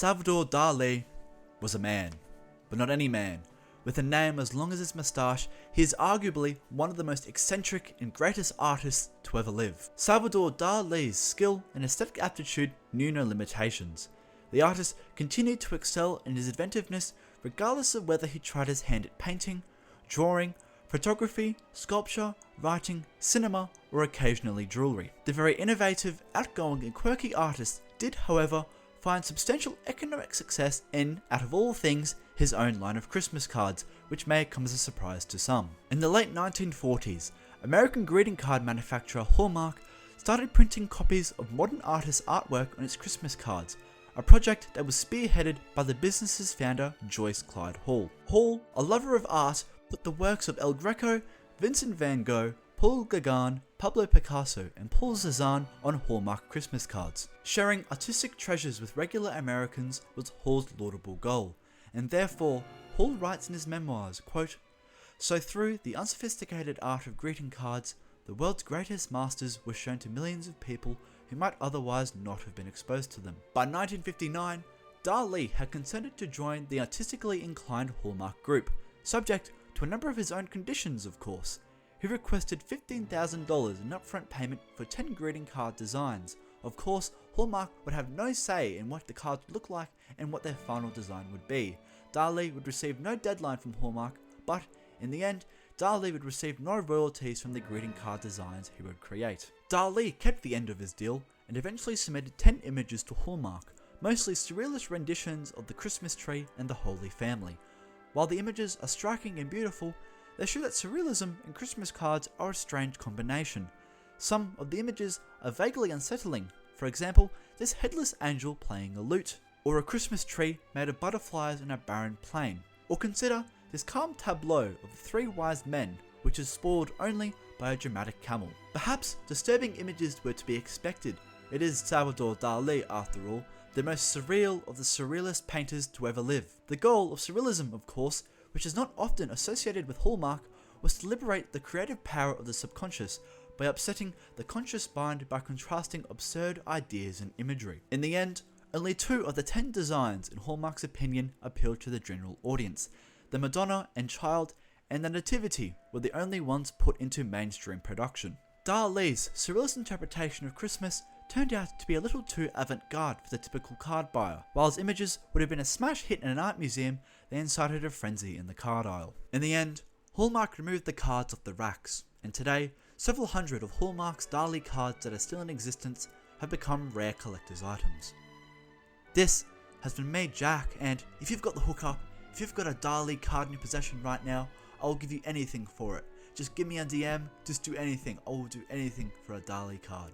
Salvador Dalí was a man, but not any man. With a name as long as his moustache, he is arguably one of the most eccentric and greatest artists to ever live. Salvador Dalí's skill and aesthetic aptitude knew no limitations. The artist continued to excel in his inventiveness regardless of whether he tried his hand at painting, drawing, photography, sculpture, writing, cinema, or occasionally jewellery. The very innovative, outgoing and quirky artist did, however, find substantial economic success in, out of all things, his own line of Christmas cards, which may come as a surprise to some. In the late 1940s, American greeting card manufacturer Hallmark started printing copies of modern artists' artwork on its Christmas cards, a project that was spearheaded by the business's founder Joyce Clyde Hall. Hall, a lover of art, put the works of El Greco, Vincent van Gogh, Paul Gauguin, Pablo Picasso and Paul Cézanne on Hallmark Christmas cards. Sharing artistic treasures with regular Americans was Hall's laudable goal, and therefore Hall writes in his memoirs, quote, "So through the unsophisticated art of greeting cards, the world's greatest masters were shown to millions of people who might otherwise not have been exposed to them." By 1959, Dalí had consented to join the artistically inclined Hallmark group, subject to a number of his own conditions, of course. He requested $15,000 in upfront payment for 10 greeting card designs. Of course, Hallmark would have no say in what the cards would look like and what their final design would be. Dalí would receive no deadline from Hallmark, but in the end, Dalí would receive no royalties from the greeting card designs he would create. Dalí kept the end of his deal and eventually submitted 10 images to Hallmark, mostly surrealist renditions of the Christmas tree and the Holy Family. While the images are striking and beautiful, they show that surrealism and Christmas cards are a strange combination. Some of the images are vaguely unsettling, for example, this headless angel playing a lute, or a Christmas tree made of butterflies in a barren plain. Or consider this calm tableau of the three wise men, which is spoiled only by a dramatic camel. Perhaps disturbing images were to be expected. It is Salvador Dalí, after all, the most surreal of the surrealist painters to ever live. The goal of surrealism, of course, which is not often associated with Hallmark, was to liberate the creative power of the subconscious by upsetting the conscious mind by contrasting absurd ideas and imagery. In the end, only 2 of the 10 designs in Hallmark's opinion appealed to the general audience. The Madonna and Child and the Nativity were the only ones put into mainstream production. Dalí's surrealist interpretation of Christmas turned out to be a little too avant-garde for the typical card buyer. While his images would have been a smash hit in an art museum, they incited a frenzy in the card aisle. In the end, Hallmark removed the cards off the racks, and today, several hundred of Hallmark's Dalí cards that are still in existence have become rare collector's items. This has been me, Jack, and if you've got the hookup, if you've got a Dalí card in your possession right now, I'll give you anything for it. Just give me a DM, just do anything. I will do anything for a Dalí card.